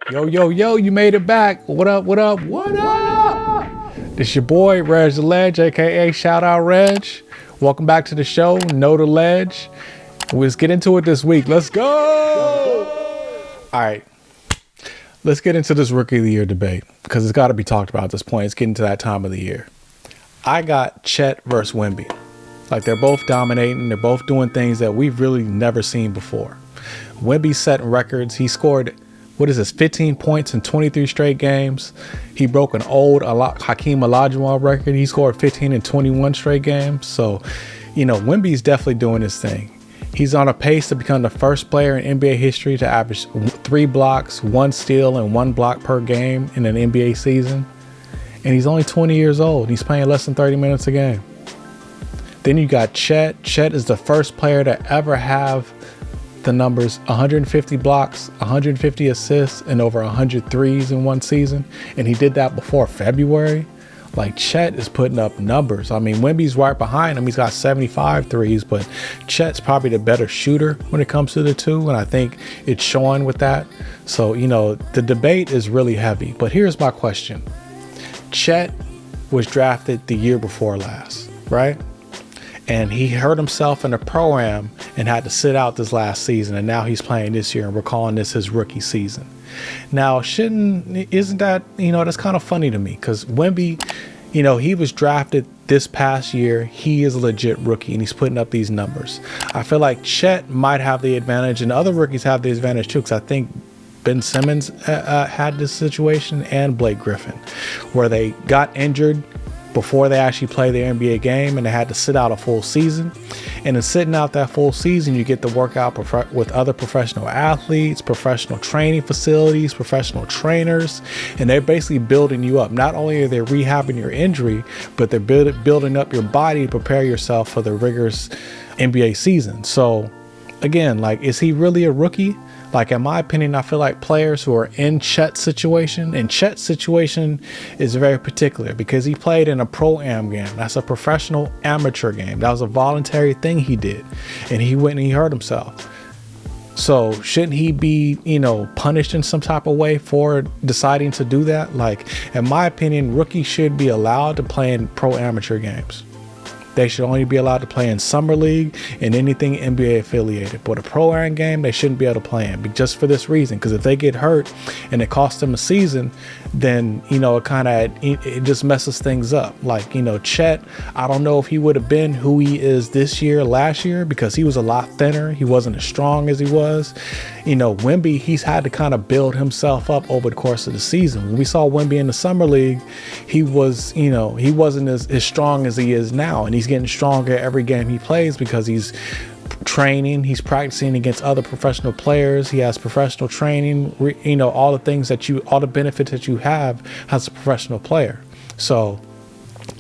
Yo, you made it back. What up? This your boy, Reg the Ledge, aka Shout Out Reg. Welcome back to the show, Know the Ledge. Let's get into it this week. Let's go! All right. Let's get into this Rookie of the Year debate because it's got to be talked about at this point. It's getting to that time of the year. I got Chet versus Wemby. Like, they're both dominating. They're both doing things that we've really never seen before. Wemby's setting records. He scored, 15 points in 23 straight games. He broke an old Hakeem Olajuwon record. He scored 15 in 21 straight games. So, Wemby's definitely doing his thing. He's on a pace to become the first player in NBA history to average 3 blocks, 1 steal, and 1 block per game in an NBA season. And he's only 20 years old. He's playing less than 30 minutes a game. Then you got Chet. Chet is the first player to ever have the numbers 150 blocks, 150 assists, and over 100 threes in one season. And he did that before February. Like, Chet is putting up numbers. I mean, Wemby's right behind him. He's got 75 threes, but Chet's probably the better shooter when it comes to the two. And I think it's showing with that. So, the debate is really heavy. But here's my question. Chet was drafted the year before last, right? And he hurt himself in the pro-am and had to sit out this last season. And now he's playing this year, and we're calling this his rookie season. Now, isn't that, that's kind of funny to me, because Wemby, he was drafted this past year. He is a legit rookie, and he's putting up these numbers. I feel like Chet might have the advantage, and other rookies have the advantage too, because I think Ben Simmons had this situation, and Blake Griffin, where they got injured before they actually play their NBA game, and they had to sit out a full season. And in sitting out that full season, you get to work out with other professional athletes, professional training facilities, professional trainers, and they're basically building you up. Not only are they rehabbing your injury, but they're building up your body to prepare yourself for the rigorous NBA season. So again, like, is he really a rookie? Like, in my opinion, I feel like players who are in Chet's situation, and Chet's situation is very particular because he played in a pro-am game. That's a professional amateur game. That was a voluntary thing he did, and he went and he hurt himself. So shouldn't he be, punished in some type of way for deciding to do that? Like, in my opinion, rookies should be allowed to play in pro-amateur games. They should only be allowed to play in Summer League and anything NBA affiliated. But a pro-am game, they shouldn't be able to play in, just for this reason. Because if they get hurt and it costs them a season, then, it just messes things up. Like, Chet, I don't know if he would have been who he is this year, last year, because he was a lot thinner. He wasn't as strong as he was. Wemby, he's had to kind of build himself up over the course of the season. When we saw Wemby in the Summer League, he was, he wasn't as strong as he is now. And he's getting stronger every game he plays because he's training, he's practicing against other professional players. He has professional training, all the benefits that you have as a professional player. So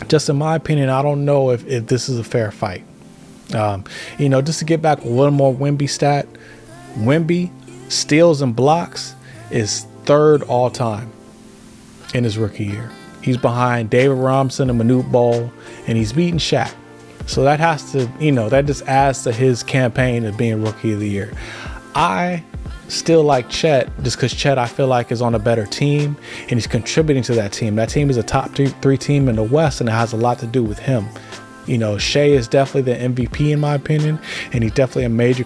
just in my opinion, I don't know if this is a fair fight. Just to get back a little more Wemby stat, Wemby steals and blocks is 3rd all time in his rookie year. He's behind David Robinson and Manute Bol, and he's beating Shaq. So that has to, that just adds to his campaign of being rookie of the year. I still like Chet just because Chet, I feel like, is on a better team and he's contributing to that team. That team is a top 3 team in the West, and it has a lot to do with him. Shea is definitely the MVP in my opinion, and he's definitely a major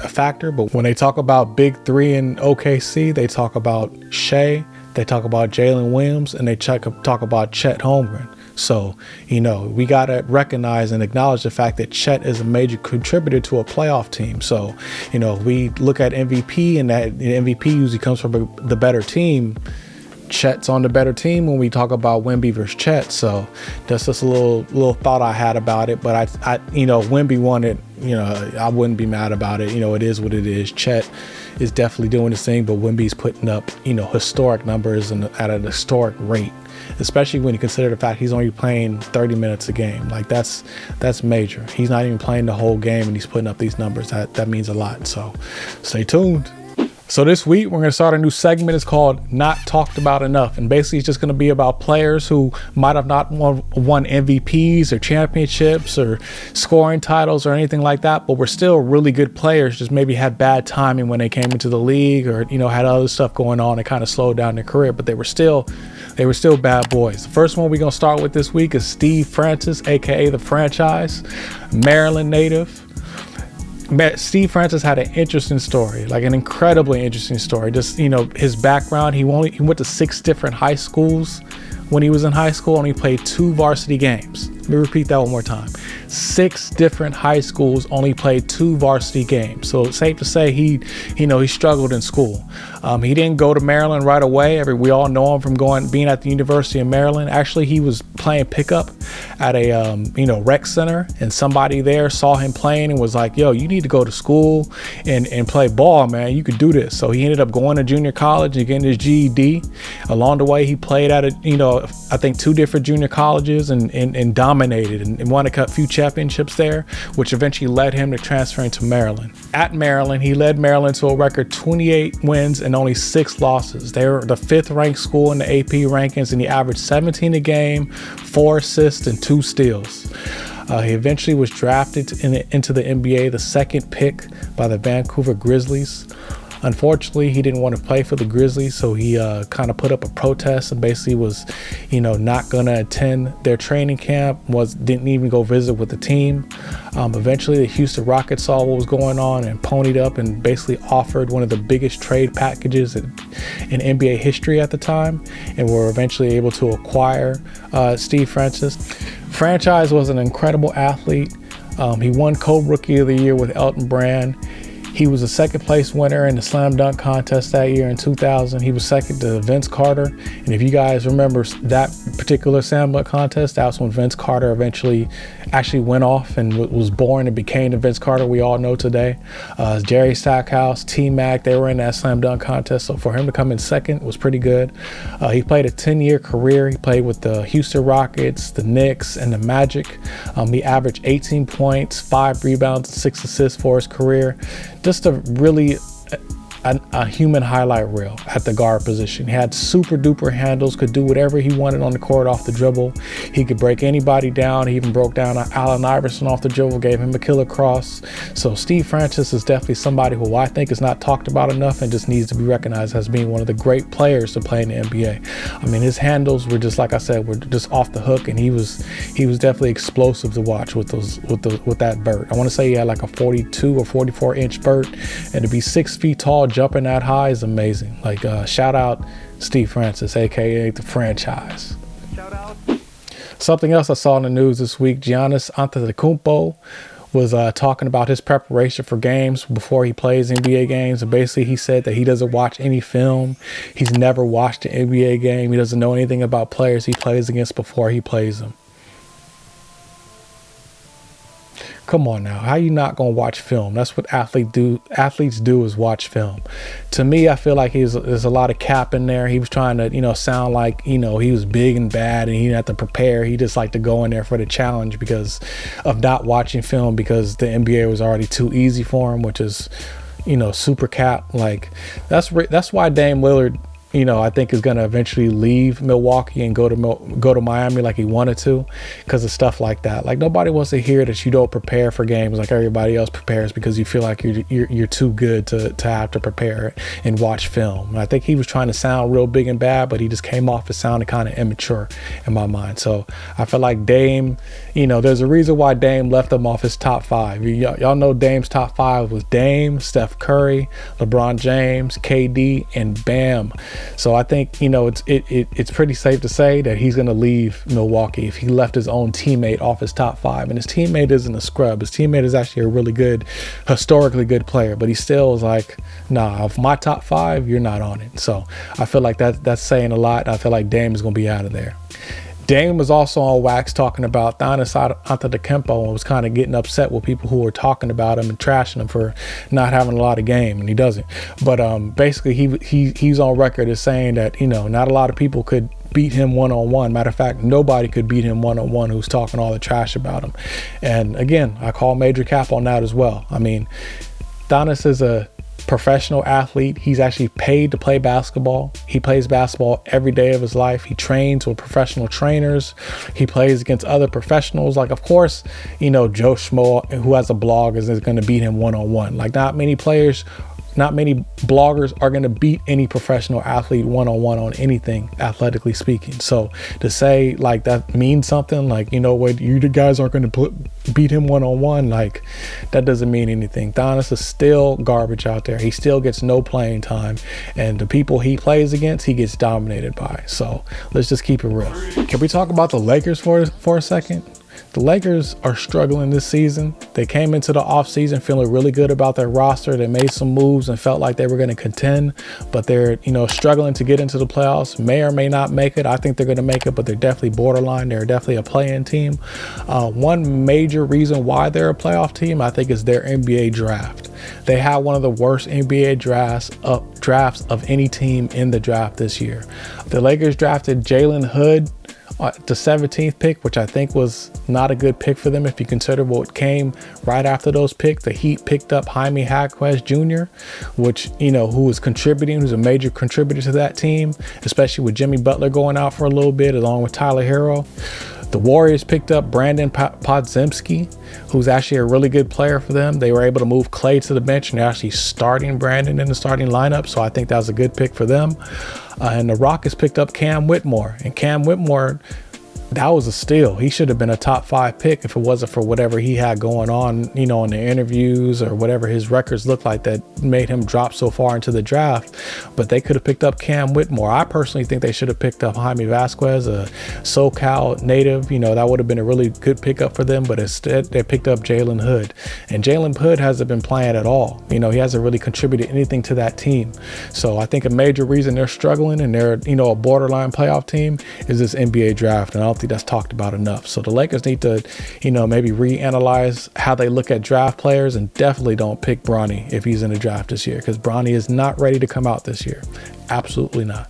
factor. But when they talk about big 3 in OKC, they talk about Shea, they talk about Jalen Williams, and they talk about Chet Holmgren. So, we got to recognize and acknowledge the fact that Chet is a major contributor to a playoff team. So, we look at MVP, and that MVP usually comes from the better team. Chet's on the better team when we talk about Wemby versus Chet. So that's just a little thought I had about it. But I Wemby won it. I wouldn't be mad about it. It is what it is. Chet is definitely doing his thing, but Wemby's putting up, historic numbers and at an historic rate, especially when you consider the fact he's only playing 30 minutes a game. Like, that's major. He's not even playing the whole game and he's putting up these numbers. That means a lot. So stay tuned. So this week we're going to start a new segment. It's called Not Talked About Enough, and basically it's just going to be about players who might have not won MVPs or championships or scoring titles or anything like that, but were still really good players, just maybe had bad timing when they came into the league, or had other stuff going on that kind of slowed down their career, but they were still bad boys. The first one we're going to start with this week is Steve Francis, aka the Franchise, Maryland native. Steve Francis had an interesting story, like an incredibly interesting story. Just, his background, he went to 6 different high schools. When he was in high school, only played 2 varsity games. Let me repeat that one more time. 6 different high schools, only played 2 varsity games. So it's safe to say he struggled in school. He didn't go to Maryland right away. We all know him from being at the University of Maryland. Actually, he was playing pickup at a rec center, and somebody there saw him playing and was like, "Yo, you need to go to school and play ball, man. You could do this." So he ended up going to junior college and getting his GED. Along the way, he played at I think 2 different junior colleges and dominated and won a few championships there, which eventually led him to transferring to Maryland. At Maryland, he led Maryland to a record 28 wins and only 6 losses. They were the 5th ranked school in the AP rankings, and he averaged 17 a game, 4 assists, and 2 steals. He eventually was drafted into the NBA, the 2nd pick by the Vancouver Grizzlies. Unfortunately, he didn't want to play for the Grizzlies, so he kind of put up a protest and basically was, not going to attend their training camp, didn't even go visit with the team. Eventually, the Houston Rockets saw what was going on and ponied up and basically offered one of the biggest trade packages in NBA history at the time, and were eventually able to acquire Steve Francis. Franchise was an incredible athlete. He won co-rookie of the year with Elton Brand. He was a 2nd place winner in the slam dunk contest that year in 2000. He was 2nd to Vince Carter. And if you guys remember that particular slam dunk contest, that was when Vince Carter eventually actually went off and was born and became the Vince Carter we all know today. Jerry Stackhouse, T-Mac, they were in that slam dunk contest. So for him to come in 2nd was pretty good. He played a 10-year career. He played with the Houston Rockets, the Knicks, and the Magic. He averaged 18 points, 5 rebounds, and 6 assists for his career. Just a human highlight reel at the guard position. He had super duper handles, could do whatever he wanted on the court off the dribble. He could break anybody down. He even broke down Allen Iverson off the dribble, gave him a killer cross. So Steve Francis is definitely somebody who I think is not talked about enough and just needs to be recognized as being one of the great players to play in the NBA. I mean, his handles were just, like I said, were just off the hook, and he was definitely explosive to watch with that vert. I want to say he had like a 42 or 44 inch vert, and to be 6 feet tall jumping that high is amazing. Like, shout out Steve Francis, aka the Franchise. Shout out. Something else I saw in the news this week: Giannis Antetokounmpo was talking about his preparation for games before he plays NBA games, and basically he said that he doesn't watch any film. He's never watched an NBA game. He doesn't know anything about players he plays against before he plays them. Come on now, how you not gonna watch film? That's what athletes do is watch film. To me, I feel like there's a lot of cap in there. He was trying to, sound like, he was big and bad and he didn't have to prepare. He just liked to go in there for the challenge because of not watching film, because the NBA was already too easy for him, which is, super cap. Like, that's why Dame Lillard, I think is going to eventually leave Milwaukee and go to Miami like he wanted to, because of stuff like that. Like, nobody wants to hear that you don't prepare for games like everybody else prepares because you feel like you're too good to have to prepare and watch film. And I think he was trying to sound real big and bad, but he just came off as sounding kind of immature in my mind. So I feel like Dame, there's a reason why Dame left him off his top 5. Y'all know Dame's top 5 was Dame, Steph Curry, LeBron James, KD, and Bam. So I think, it's pretty safe to say that he's going to leave Milwaukee if he left his own teammate off his top 5. And his teammate isn't a scrub. His teammate is actually a really good, historically good player. But he still is like, nah, of my top 5, you're not on it. So I feel like that's saying a lot. I feel like Dame is going to be out of there. Dame was also on wax talking about Giannis Antetokounmpo and was kind of getting upset with people who were talking about him and trashing him for not having a lot of game, and he doesn't. But basically, he's on record as saying that not a lot of people could beat him one-on-one. Matter of fact, nobody could beat him one-on-one who's talking all the trash about him. And again, I call major cap on that as well. I mean, Giannis is a professional athlete. He's actually paid to play basketball. He plays basketball every day of his life. He trains with professional trainers. He plays against other professionals. Like, of course, you know, Joe Schmo, who has a blog, is going to beat him one-on-one. Like, not many bloggers are going to beat any professional athlete one-on-one on anything, athletically speaking. So to say like that means something, like, you know what, you guys aren't going to beat him one-on-one, like, that doesn't mean anything. Donis is still garbage out there. He still gets no playing time, and the people he plays against, he gets dominated by. So let's just keep it real. Can we talk about the Lakers for a second? The Lakers are struggling this season. They came into the offseason feeling really good about their roster. They made some moves and felt like they were going to contend, but they're, you know, struggling to get into the playoffs. May or may not make it. I think they're going to make it, but they're definitely borderline. They're definitely a play-in team. One major reason why they're a playoff team, I think, is their NBA draft. They had one of the worst NBA drafts of any team in the draft this year. The Lakers drafted Jalen Hood, the 17th pick, which I think was not a good pick for them if you consider what came right after those picks. The Heat picked up Jaime Jaquez Jr., which, you know, who was contributing, who's a major contributor to that team, especially with Jimmy Butler going out for a little bit, along with Tyler Hero. The Warriors picked up Brandon Podziemski, who's actually a really good player for them. They were able to move Klay to the bench, and they're actually starting Brandon in the starting lineup. So I think that was a good pick for them. And the Rockets picked up Cam Whitmore. And Cam Whitmore, that was a steal. He should have been a top 5 pick if it wasn't for whatever he had going on, you know, in the interviews or whatever his records looked like that made him drop so far into the draft. But they could have picked up Cam Whitmore. I personally think they should have picked up Jaime Vasquez, a SoCal native. You know, that would have been a really good pickup for them. But instead, they picked up Jalen Hood. And Jalen Hood hasn't been playing at all. You know, he hasn't really contributed anything to that team. So I think a major reason they're struggling and they're, you know, a borderline playoff team is this NBA draft. And I don't think that's talked about enough. So the Lakers need to, you know, maybe reanalyze how they look at draft players, and definitely don't pick Bronny if he's in the draft this year, because Bronny is not ready to come out this year. Absolutely not.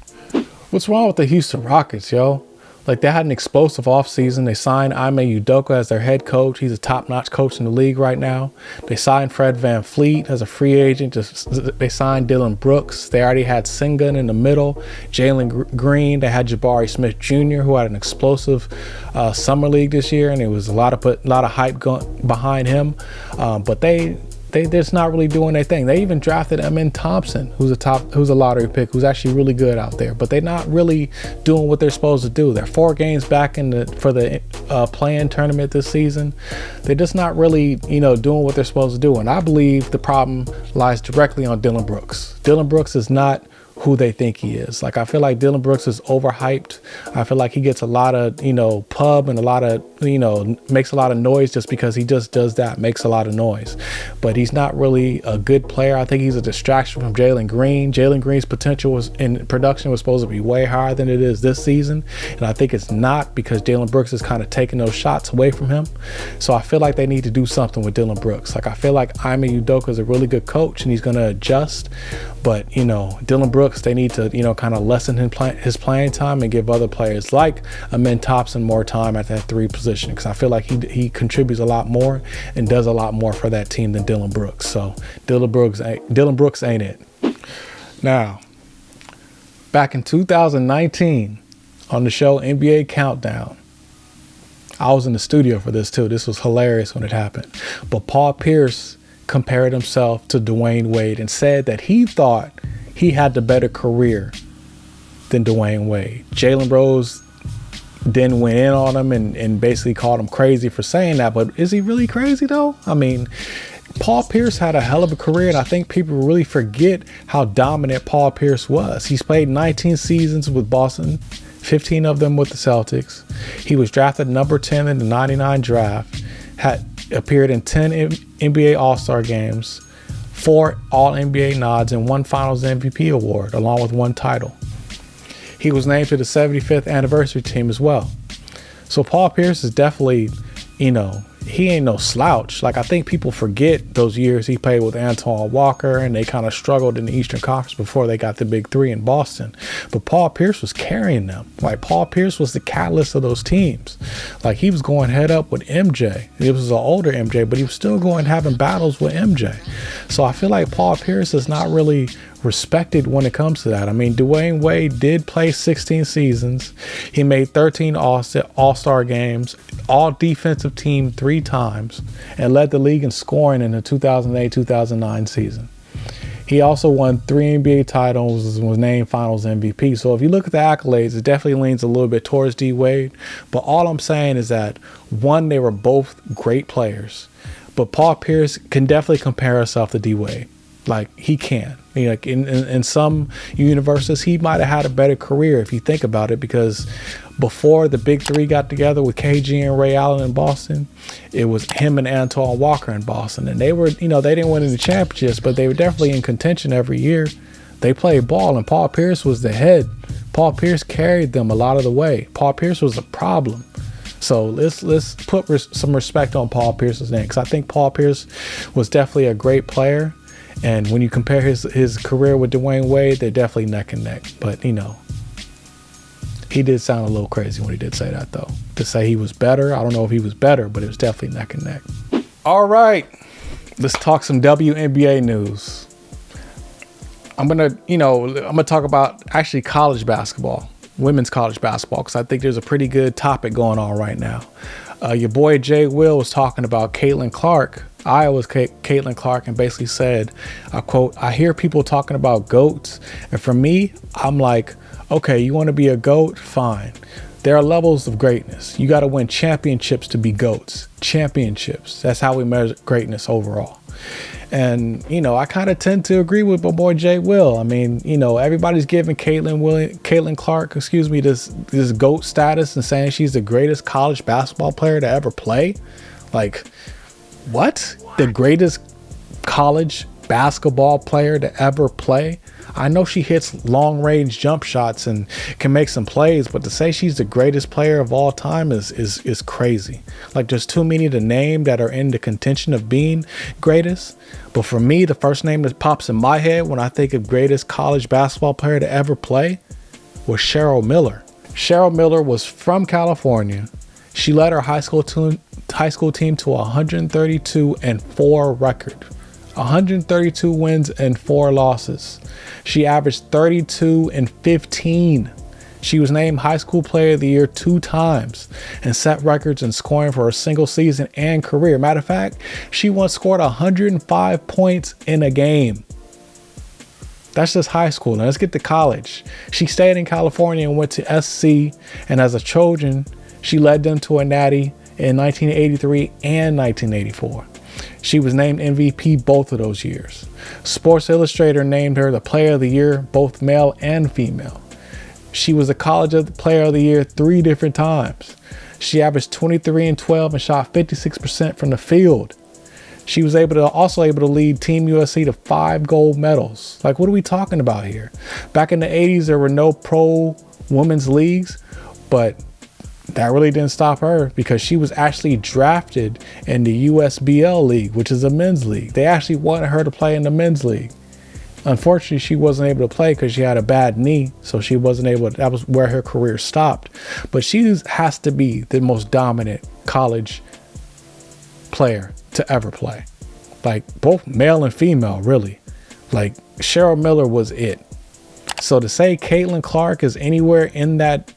What's wrong with the Houston Rockets, yo? Like, they had an explosive offseason. They signed Ime Udoka as their head coach. He's a top-notch coach in the league right now. They signed Fred VanVleet as a free agent. They signed Dylan Brooks. They already had Sengun in the middle, Jalen Green. They had Jabari Smith Jr., who had an explosive summer league this year, and it was a lot of hype behind him. But they're just not really doing their thing. They even drafted Amen Thompson, who's a lottery pick, who's actually really good out there. But they're not really doing what they're supposed to do. They're 4 games back for the play-in tournament this season. They're just not really, you know, doing what they're supposed to do. And I believe the problem lies directly on Dylan Brooks. Dylan Brooks is not who they think he is. Like, I feel like Dylan Brooks is overhyped. I feel like he gets a lot of, you know, pub and a lot of, you know, makes a lot of noise just because he just does that, makes a lot of noise. But he's not really a good player. I think he's a distraction from Jalen Green. Jalen Green's potential in production was supposed to be way higher than it is this season. And I think it's not, because Dylan Brooks is kind of taking those shots away from him. So I feel like they need to do something with Dylan Brooks. Like, I feel like Ime Udoka is a really good coach and he's going to adjust. But, you know, Dylan Brooks, they need to, you know, kind of lessen his playing time and give other players like Amen Thompson more time at that 3 position, because I feel like he contributes a lot more and does a lot more for that team than Dylan Brooks. So Dylan Brooks ain't it. Now, back in 2019 on the show NBA Countdown, I was in the studio for this too. This was hilarious when it happened. But Paul Pierce compared himself to Dwayne Wade and said that he thought he had the better career than Dwayne Wade. Jalen Rose then went in on him and basically called him crazy for saying that. But is he really crazy though? I mean, Paul Pierce had a hell of a career, and I think people really forget how dominant Paul Pierce was. He's played 19 seasons with Boston, 15 of them with the Celtics. He was drafted number 10 in the 99 draft, had appeared in 10 NBA All-Star games, 4 All-NBA nods, and 1 Finals MVP award, along with 1 title. He was named to the 75th anniversary team as well. So Paul Pierce is definitely, you know, he ain't no slouch. Like, I think people forget those years he played with Antoine Walker and they kind of struggled in the Eastern Conference before they got the big three in Boston. But Paul Pierce was carrying them. Like, Paul Pierce was the catalyst of those teams. Like, he was going head up with MJ. It was an older MJ, but he was still going having battles with MJ. So I feel like Paul Pierce is not really respected when it comes to that. I mean, Dwayne Wade did play 16 seasons. He made 13 All-Star games, all defensive team 3 times, and led the league in scoring in the 2008-2009 season. He also won 3 NBA titles and was named Finals MVP. So if you look at the accolades, it definitely leans a little bit towards D Wade. But all I'm saying is that, one, they were both great players. But Paul Pierce can definitely compare himself to D Wade. Like, he can. Like, in some universes, he might have had a better career if you think about it, because before the big three got together with KG and Ray Allen in Boston, it was him and Antoine Walker in Boston. And they were, they didn't win any championships, but they were definitely in contention every year. They played ball, and Paul Pierce was the head. Paul Pierce carried them a lot of the way. Paul Pierce was a problem. So let's put some respect on Paul Pierce's name, because I think Paul Pierce was definitely a great player. And when you compare his career with Dwayne Wade, they're definitely neck and neck. But, he did sound a little crazy when he did say that, though. To say he was better, I don't know if he was better, but it was definitely neck and neck. All right, let's talk some WNBA news. I'm gonna talk about actually college basketball, women's college basketball, because I think there's a pretty good topic going on right now. Your boy Jay Will was talking about Caitlin Clark, Iowa's Caitlin Clark, and basically said, I quote, "I hear people talking about GOATs, and for me, I'm like, okay, you want to be a GOAT? Fine. There are levels of greatness. You got to win championships to be GOATs. Championships. That's how we measure greatness overall." And, I kind of tend to agree with my boy Jay Will. I mean, everybody's giving Caitlin Clark, this GOAT status and saying she's the greatest college basketball player to ever play. Like, what? The greatest college basketball player to ever play? I know she hits long range jump shots and can make some plays, but to say she's the greatest player of all time is crazy. Like, there's too many to name that are in the contention of being greatest. But for me, the first name that pops in my head when I think of greatest college basketball player to ever play was Cheryl Miller. Cheryl Miller was from California. She led her high school team to a 132-4 record. 132 wins and 4 losses. She averaged 32 and 15. She was named High School Player of the Year 2 times and set records in scoring for a single season and career. Matter of fact, she once scored 105 points in a game. That's just high school. Now let's get to college. She stayed in California and went to SC, and as a Trojan, she led them to a natty in 1983 and 1984. She was named MVP both of those years. Sports Illustrated named her the Player of the Year, both male and female. She was the College Player of the Year 3 different times. She averaged 23 and 12 and shot 56% from the field. She was also able to lead Team USA to 5 gold medals. Like, what are we talking about here? Back in the 80s, there were no pro women's leagues, but that really didn't stop her, because she was actually drafted in the USBL league, which is a men's league. They actually wanted her to play in the men's league. Unfortunately, she wasn't able to play because she had a bad knee, so she wasn't able to, that was where her career stopped. But she has to be the most dominant college player to ever play. Like, both male and female, really. Like, Cheryl Miller was it. So to say Caitlin Clark is anywhere in that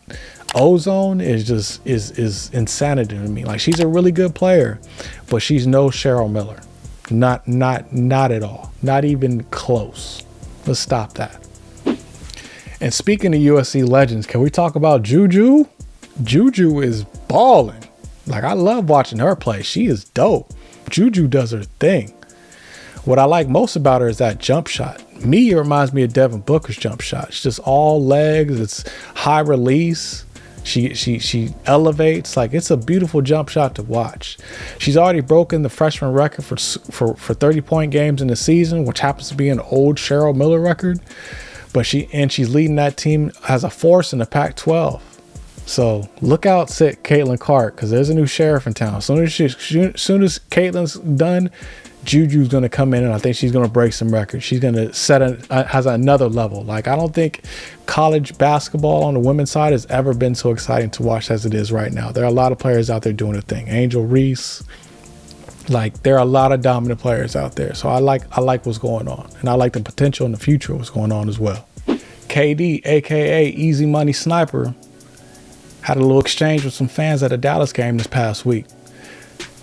ozone is insanity to me. Like, she's a really good player, but she's no Cheryl Miller. Not at all. Not even close. Let's stop that. And speaking of USC legends, can we talk about Juju? Juju is balling. Like, I love watching her play. She is dope. Juju does her thing. What I like most about her is that jump shot. It reminds me of Devin Booker's jump shot. It's just all legs. It's high release. She elevates. Like, it's a beautiful jump shot to watch. She's already broken the freshman record for 30-point games in the season, which happens to be an old Cheryl Miller record. But she's leading that team as a force in the Pac-12. So look out, Caitlin Clark, because there's a new sheriff in town. As soon as Caitlin's done, Juju's going to come in, and I think she's going to break some records. She's going to has another level. Like, I don't think college basketball on the women's side has ever been so exciting to watch as it is right now. There are a lot of players out there doing a thing. Angel Reese, like, there are a lot of dominant players out there. So I like what's going on, and I like the potential in the future of what's going on as well. KD, aka Easy Money Sniper, had a little exchange with some fans at a Dallas game this past week.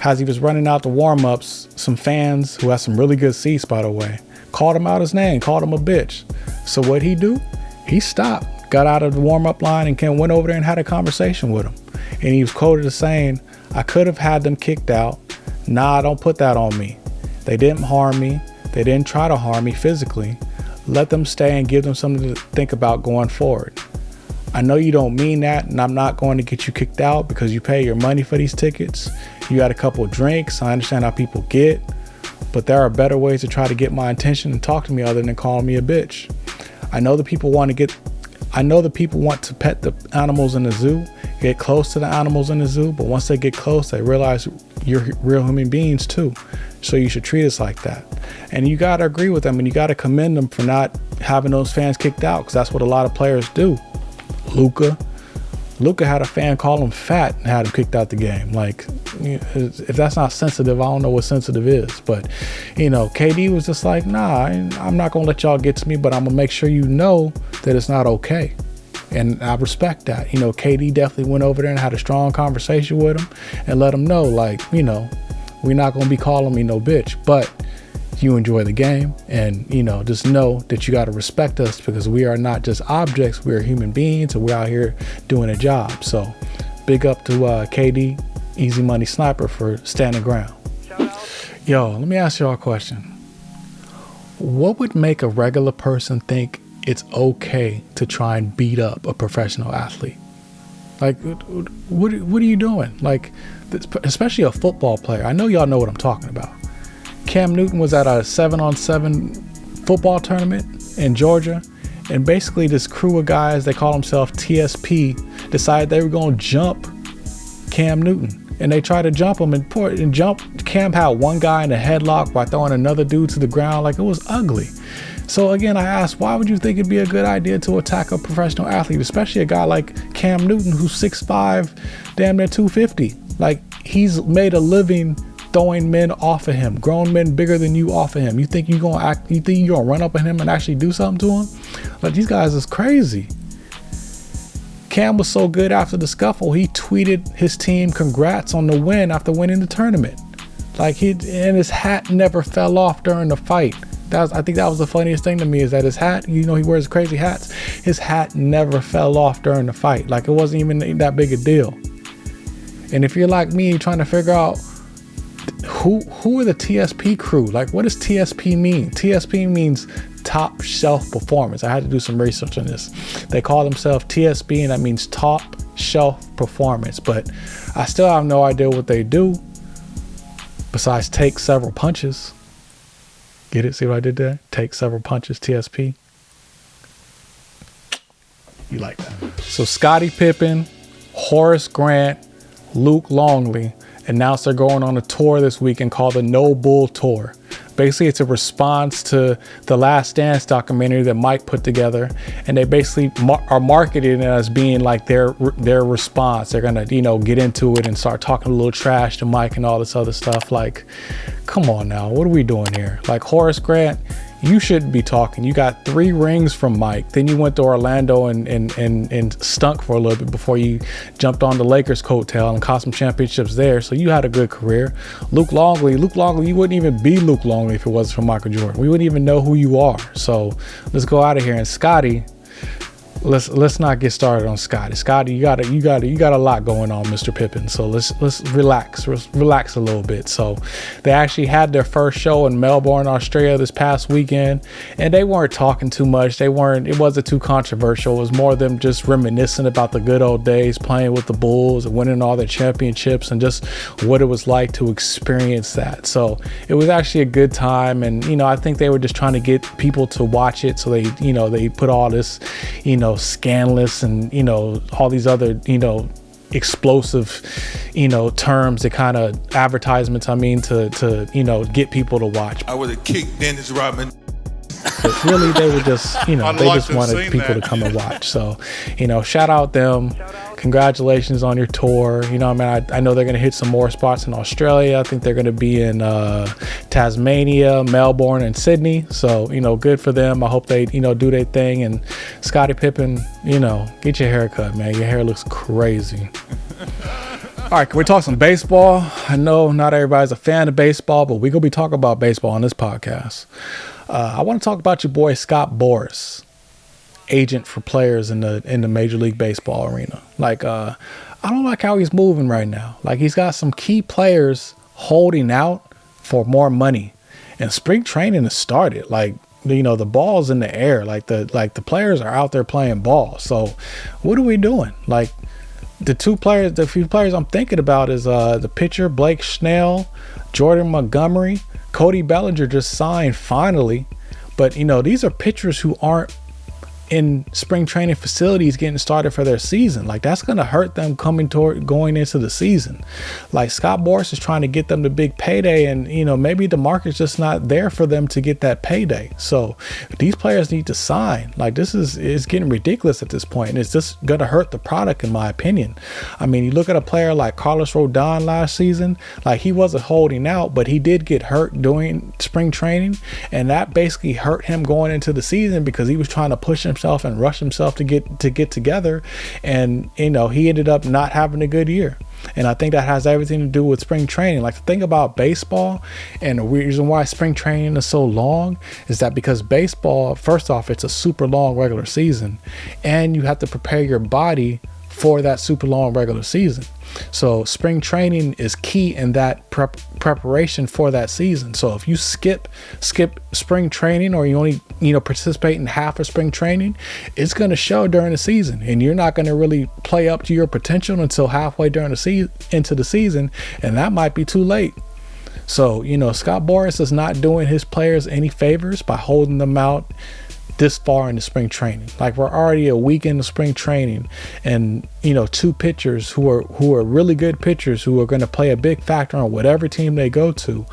As he was running out the warm-ups, some fans who had some really good seats, by the way, called him out his name, called him a bitch. So what'd he do? He stopped, got out of the warm-up line, and went over there and had a conversation with him. And he was quoted as saying, "I could have had them kicked out. Nah, don't put that on me. They didn't harm me. They didn't try to harm me physically. Let them stay and give them something to think about going forward. I know you don't mean that, and I'm not going to get you kicked out because you pay your money for these tickets. You had a couple of drinks. I understand how people get, but there are better ways to try to get my attention and talk to me other than calling me a bitch. I know the people want to pet the animals in the zoo, get close to the animals in the zoo, but once they get close, they realize you're real human beings too. So you should treat us like that." And you got to agree with them, and you got to commend them for not having those fans kicked out, because that's what a lot of players do. Luka had a fan call him fat and had him kicked out the game. Like, if that's not sensitive, I don't know what sensitive is. But, KD was just like, nah, I'm not going to let y'all get to me, but I'm going to make sure you know that it's not okay. And I respect that. KD definitely went over there and had a strong conversation with him and let him know, like, we're not going to be calling me no bitch, but you enjoy the game, and just know that you got to respect us, because we are not just objects, we're human beings, and we're out here doing a job. So big up to KD, Easy Money Sniper, for standing ground. Yo, let me ask y'all a question. What would make a regular person think it's okay to try and beat up a professional athlete? Like, what are you doing? Like, especially a football player. I know y'all know what I'm talking about. Cam Newton was at a 7-on-7 football tournament in Georgia, and basically this crew of guys, they call themselves TSP, decided they were going to jump Cam Newton. And they tried to jump him and jump. Cam had one guy in a headlock by throwing another dude to the ground. Like, it was ugly. So again, I asked, why would you think it'd be a good idea to attack a professional athlete, especially a guy like Cam Newton, who's 6'5", damn near 250. Like, he's made a living throwing men off of him, grown men bigger than you off of him. You think you're gonna run up on him and actually do something to him? Like, these guys is crazy. Cam was so good after the scuffle, he tweeted his team congrats on the win after winning the tournament. Like, and his hat never fell off during the fight. I think that was the funniest thing to me, is that his hat, he wears crazy hats. His hat never fell off during the fight. Like, it wasn't even that big a deal. And if you're like me, trying to figure out who are the TSP crew? Like, what does TSP mean? TSP means top shelf performance. I had to do some research on this. They call themselves TSP, and that means top shelf performance. But I still have no idea what they do besides take several punches. Get it? See what I did there? Take several punches, TSP. You like that? So Scottie Pippen, Horace Grant, Luke Longley announced they're going on a tour this weekend called the No Bull Tour. Basically, it's a response to the Last Dance documentary that Mike put together, and they basically are marketing it as being like their response. They're gonna, get into it and start talking a little trash to Mike and all this other stuff. Like, come on now, what are we doing here? Like, Horace Grant, you shouldn't be talking. You got 3 rings from Mike. Then you went to Orlando and stunk for a little bit before you jumped on the Lakers coattail and caught some championships there. So you had a good career. Luke Longley, you wouldn't even be Luke Longley if it wasn't for Michael Jordan. We wouldn't even know who you are. So let's go out of here. And Scotty, let's not get started on Scotty. Scotty, you got a lot going on, Mr. Pippen. So let's relax a little bit. So they actually had their first show in Melbourne, Australia this past weekend, and they weren't talking too much. It wasn't too controversial. It was more them just reminiscing about the good old days, playing with the Bulls and winning all their championships, and just what it was like to experience that. So it was actually a good time, and I think they were just trying to get people to watch it. So they put all this, scandalous and, all these other, explosive, terms that kind of advertisements, to get people to watch. I would have kicked Dennis Rodman. But really, they were just, they just wanted people to come and watch. So, shout out them. Congratulations on your tour. I know they're going to hit some more spots in Australia. I think they're going to be in Tasmania, Melbourne, and Sydney. So, good for them. I hope they, do their thing. And Scottie Pippen, get your hair cut, man. Your hair looks crazy. All right, can we talk some baseball? I know not everybody's a fan of baseball, but we're going to be talking about baseball on this podcast. I want to talk about your boy Scott Boras, agent for players in the Major League Baseball arena. I don't like how he's moving right now. He's got some key players holding out for more money, and spring training has started. The ball's in the air. The players are out there playing ball. So what are we doing? The few players I'm thinking about is the pitcher Blake Snell, Jordan Montgomery. Cody Bellinger just signed finally, but these are pitchers who aren't in spring training facilities getting started for their season. That's going to hurt them going into the season. Scott Boras is trying to get them the big payday, and maybe the market's just not there for them to get that payday. So these players need to sign. This is getting ridiculous at this point, and it's just going to hurt the product, in my opinion. You look at a player like Carlos Rodon last season. He wasn't holding out, but he did get hurt during spring training, and that basically hurt him going into the season because he was trying to push himself and rush himself to get together, and he ended up not having a good year. And I think that has everything to do with spring training. The thing about baseball, and the reason why spring training is so long, is that because baseball, first off, it's a super long regular season, and you have to prepare your body for that super long regular season. So spring training is key in that preparation for that season. So if you skip spring training, or you only participate in half of spring training, it's going to show during the season, and you're not going to really play up to your potential until halfway during the into the season, and that might be too late. So Scott Boras is not doing his players any favors by holding them out this far into spring training. We're already a week into spring training, and two pitchers who are really good pitchers who are going to play a big factor on whatever team they go to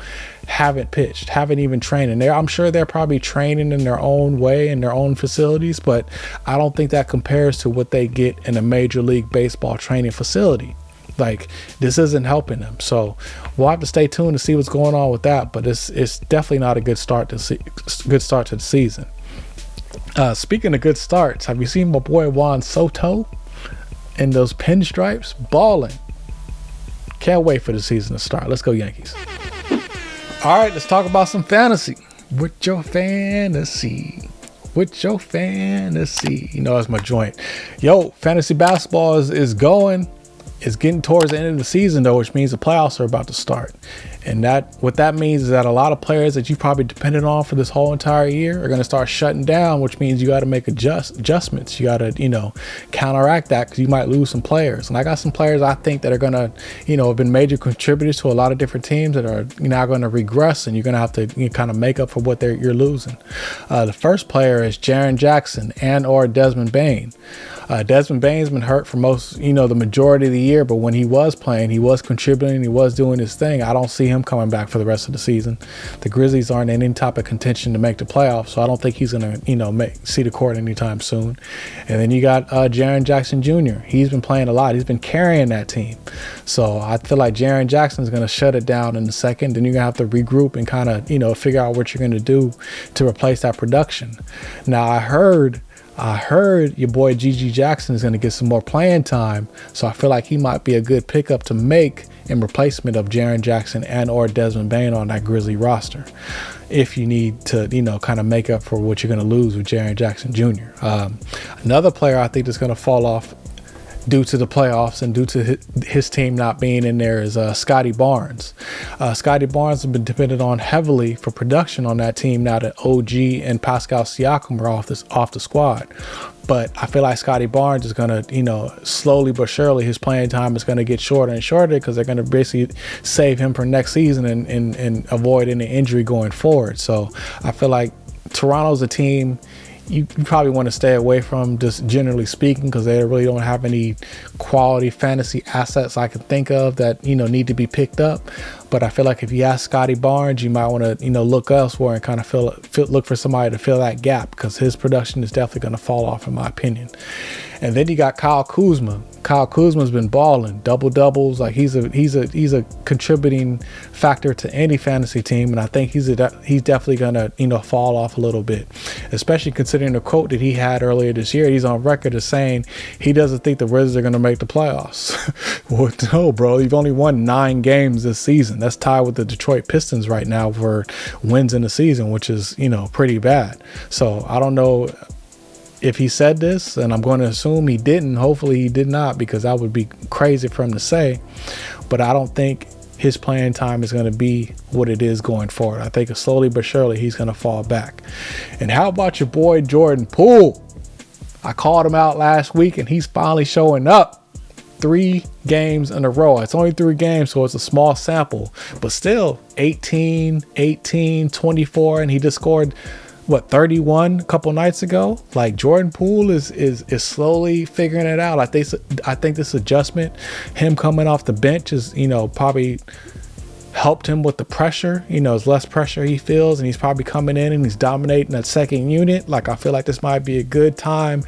haven't pitched, haven't even trained. And I'm sure they're probably training in their own way in their own facilities, but I don't think that compares to what they get in a Major League Baseball training facility. This isn't helping them. So we'll have to stay tuned to see what's going on with that, but it's definitely not a good start to the season. Speaking of good starts, have you seen my boy Juan Soto in those pinstripes balling? Can't wait for the season to start. Let's go Yankees. All right, let's talk about some fantasy. With your fantasy. That's my joint. Fantasy basketball is going. It's getting towards the end of the season, though, which means the playoffs are about to start. And what that means is that a lot of players that you probably depended on for this whole entire year are going to start shutting down, which means you got to make adjustments. You got to, counteract that, because you might lose some players. And I got some players I think that are going to, have been major contributors to a lot of different teams that are now going to regress, and you're going to have to kind of make up for what you're losing. The first player is Jaren Jackson or Desmond Bain. Desmond Bain's been hurt for most, the majority of the year, but when he was playing, he was contributing, he was doing his thing. I don't see him coming back for the rest of the season. The Grizzlies aren't in any type of contention to make the playoffs, so I don't think he's going to, see the court anytime soon. And then you got Jaren Jackson Jr. He's been playing a lot. He's been carrying that team. So I feel like Jaren Jackson is going to shut it down in a second. Then you're going to have to regroup and kind of, figure out what you're going to do to replace that production. Now, I heard your boy Gigi Jackson is going to get some more playing time, so I feel like he might be a good pickup to make in replacement of Jaren Jackson or Desmond Bain on that Grizzly roster, if you need to, kind of make up for what you're going to lose with Jaren Jackson Jr. Another player I think is going to fall off due to the playoffs and due to his team not being in there is Scotty Barnes. Scotty Barnes has been depended on heavily for production on that team now that OG and Pascal Siakam are off the squad. But I feel like Scotty Barnes is going to, slowly but surely, his playing time is going to get shorter and shorter, because they're going to basically save him for next season and avoid any injury going forward. So I feel like Toronto's a team you probably want to stay away from, just generally speaking, because they really don't have any quality fantasy assets I can think of that, need to be picked up. But I feel like if you ask Scotty Barnes, you might want to, look elsewhere and kind of look for somebody to fill that gap, because his production is definitely going to fall off, in my opinion. And then you got Kyle Kuzma. Kyle Kuzma's been balling, double doubles. Like he's a contributing factor to any fantasy team, and I think he's definitely gonna fall off a little bit, especially considering the quote that he had earlier this year. He's on record as saying he doesn't think the Wizards are gonna make the playoffs. Well, no, bro, you've only won 9 games this season. That's tied with the Detroit Pistons right now for wins in the season, which is pretty bad. So I don't know if he said this, and I'm going to assume he didn't. Hopefully he did not, because that would be crazy for him to say. But I don't think his playing time is going to be what it is going forward. I think slowly but surely he's going to fall back. And how about your boy Jordan Poole? I called him out last week, and he's finally showing up. 3 games in a row. It's only 3 games, so it's a small sample. But still, 18, 24, and he just scored 31 a couple nights ago. Like, Jordan Poole is slowly figuring it out. I think this adjustment, him coming off the bench, is probably helped him with the pressure. It's less pressure he feels, and he's probably coming in and he's dominating that second unit. Like, I feel like this might be a good time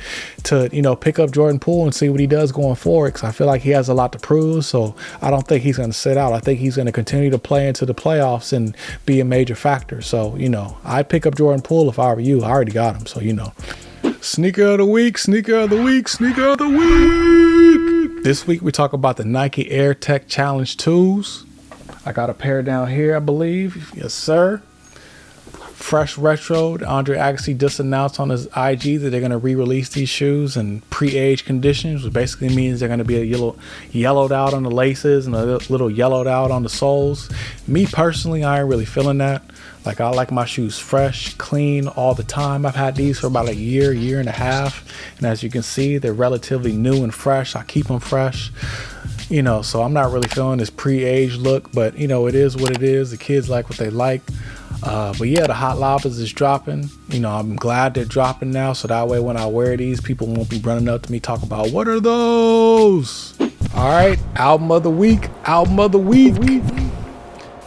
to pick up Jordan Poole and see what he does going forward, because I feel like he has a lot to prove. So I don't think he's going to sit out. I think he's going to continue to play into the playoffs and be a major factor. So I'd pick up Jordan Poole if I were you. I already got him, so sneaker of the week. This week we talk about the Nike Air Tech Challenge 2s. I got a pair down here, I believe. Yes, sir. Fresh retro. Andre Agassi just announced on his IG that they're going to re-release these shoes in pre-age conditions, which basically means they're going to be a little yellowed out on the laces and a little yellowed out on the soles. Me personally, I ain't really feeling that. Like, I like my shoes fresh, clean all the time. I've had these for about a year and a half. And as you can see, they're relatively new and fresh. I keep them fresh. So I'm not really feeling this pre-age look, but it is what it is. The kids like what they like. But yeah, the Hot Lava's is dropping. I'm glad they're dropping now, so that way when I wear these, people won't be running up to me talking about, what are those? All right, album of the week.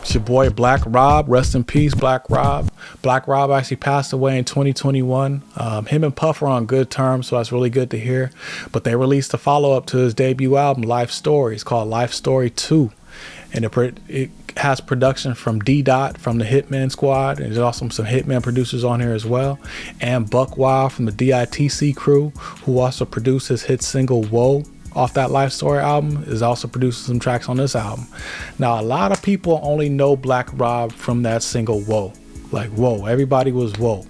It's your boy Black Rob. Rest in peace, Black Rob. Black Rob actually passed away in 2021. Him and Puff are on good terms, so that's really good to hear. But they released a follow-up to his debut album, Life Story. It's called Life Story 2. And it has production from D-Dot from the Hitman Squad. And there's also some Hitman producers on here as well. And Buck Wild from the DITC crew, who also produced his hit single, Whoa, off that Life Story album, is also producing some tracks on this album. Now, a lot of people only know Black Rob from that single, Whoa. Like, whoa, everybody was whoa.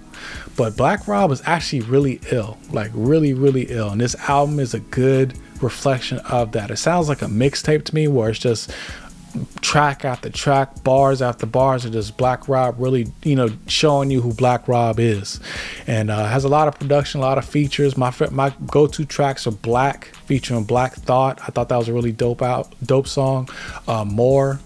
But Black Rob was actually really ill, like really, really ill. And this album is a good reflection of that. It sounds like a mixtape to me, where it's just track after track, bars after bars, of just Black Rob really, showing you who Black Rob is. And has a lot of production, a lot of features. My go-to tracks are Black, featuring Black Thought. I thought that was a really dope song. More,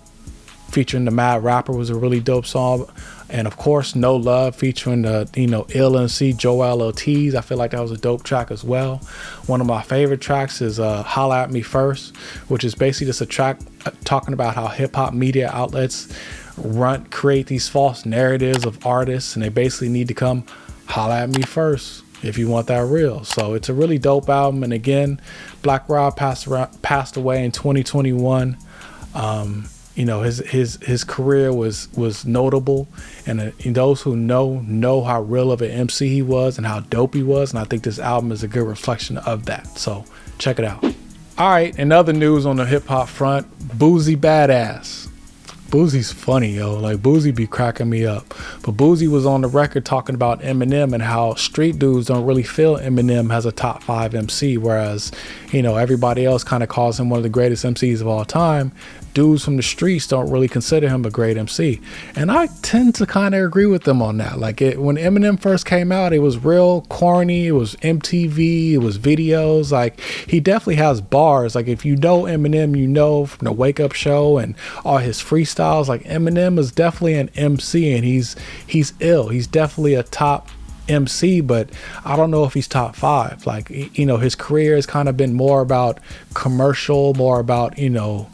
featuring the Mad Rapper, was a really dope song. And of course, No Love, featuring the Ill MC Joel Ortiz. I feel like that was a dope track as well. One of my favorite tracks is Holla at Me First, which is basically just a track talking about how hip-hop media outlets create these false narratives of artists, and they basically need to come holla at me first if you want that real. So it's a really dope album. And again, Black Rob passed away in 2021. His career was notable, and those who know how real of an MC he was and how dope he was. And I think this album is a good reflection of that. So check it out. All right, in other news on the hip hop front, Boosie Badass. Boosie's funny, yo. Like, Boosie be cracking me up. But Boosie was on the record talking about Eminem and how street dudes don't really feel Eminem has a top 5 MC, whereas, everybody else kind of calls him one of the greatest MCs of all time. Dudes from the streets don't really consider him a great MC. And I tend to kind of agree with them on that. Like, when Eminem first came out, it was real corny. It was MTV. It was videos. Like, he definitely has bars. Like, if you know Eminem, from the Wake Up Show and all his freestyles. Like, Eminem is definitely an MC, and he's ill. He's definitely a top MC, but I don't know if he's top 5. Like, you know, his career has kind of been more about commercial, more about, you know,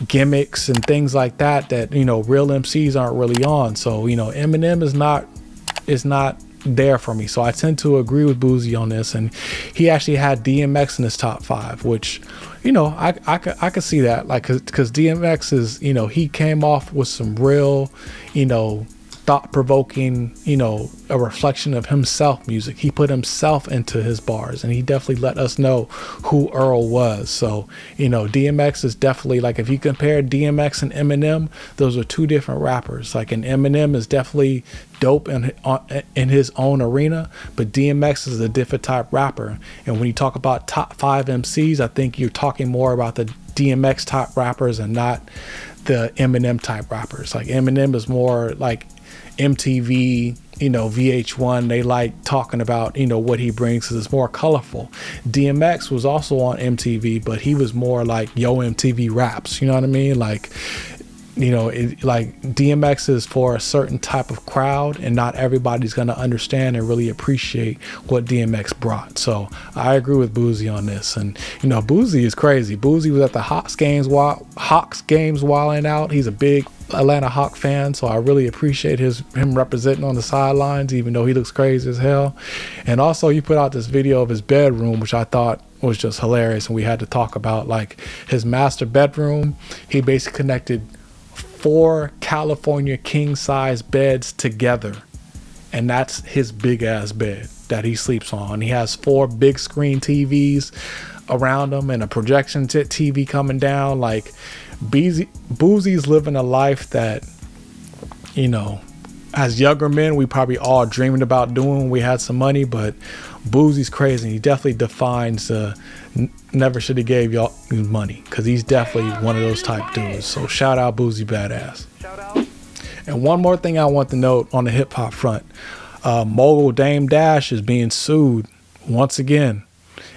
gimmicks and things like that, you know, real MCs aren't really on. So, you know, Eminem is not there for me. So I tend to agree with Boozy on this, and he actually had DMX in his top 5, which, you know, I could see that, like, because DMX is, you know, he came off with some real, you know, thought-provoking, you know, a reflection of himself music. He put himself into his bars, and he definitely let us know who Earl was. So, you know, DMX is definitely, like, if you compare DMX and Eminem, those are two different rappers. Like, and Eminem is definitely dope in his own arena, but DMX is a different type rapper. And when you talk about top 5 MCs, I think you're talking more about the DMX type rappers and not the Eminem type rappers. Like, Eminem is more like MTV, you know, VH1. They like talking about, you know, what he brings because it's more colorful. DMX was also on MTV, but he was more like Yo MTV Raps, you know what I mean? Like, you know, like, DMX is for a certain type of crowd, and not everybody's going to understand and really appreciate what DMX brought. So I agree with Boozy on this. And, you know, Boozy is crazy. Boozy was at the Hawks games wilding out. He's a big Atlanta Hawk fan, so I really appreciate him representing on the sidelines, even though he looks crazy as hell. And also, you put out this video of his bedroom, which I thought was just hilarious, and we had to talk about, like, his master bedroom. He basically connected 4 California king size beds together, and that's his big ass bed that he sleeps on. He has 4 big screen TVs around him and a projection TV coming down. Like, Boozy's living a life that, you know, as younger men we probably all dreamed about doing when we had some money, but Boozy's crazy. He definitely defines never should have gave y'all money, because he's definitely one of those type dudes. So shout out Boozy Badass. And one more thing I want to note on the hip hop front, mogul Dame Dash is being sued once again,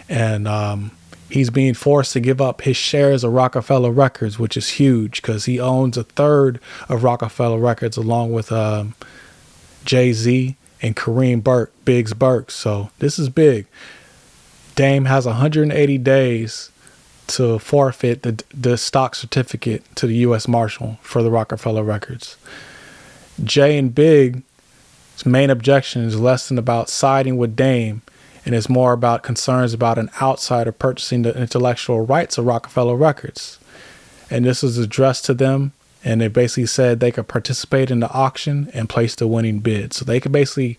and he's being forced to give up his shares of Roc-A-Fella Records, which is huge because he owns 1/3 of Roc-A-Fella Records along with Jay-Z and Kareem Biggs Burks. So this is big. Dame has 180 days to forfeit the stock certificate to the U.S. Marshal for the Roc-A-Fella Records. Jay and Big's main objection is less than about siding with Dame, and it's more about concerns about an outsider purchasing the intellectual rights of Roc-A-Fella Records. And this was addressed to them, and they basically said they could participate in the auction and place the winning bid. So they could basically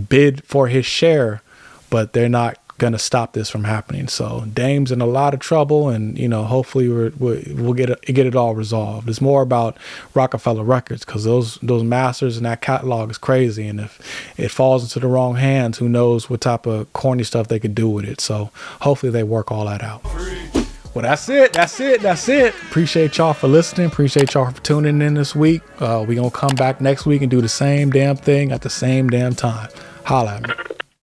bid for his share, but they're not going to stop this from happening. So Dame's in a lot of trouble, and, you know, hopefully we'll get it all resolved. It's more about Roc-A-Fella Records, because those masters and that catalog is crazy, and if it falls into the wrong hands, who knows what type of corny stuff they could do with it. So hopefully they work all that out. Well, that's it. Appreciate y'all for listening. Appreciate y'all for tuning in this week. We gonna come back next week and do the same damn thing at the same damn time. Holla at me.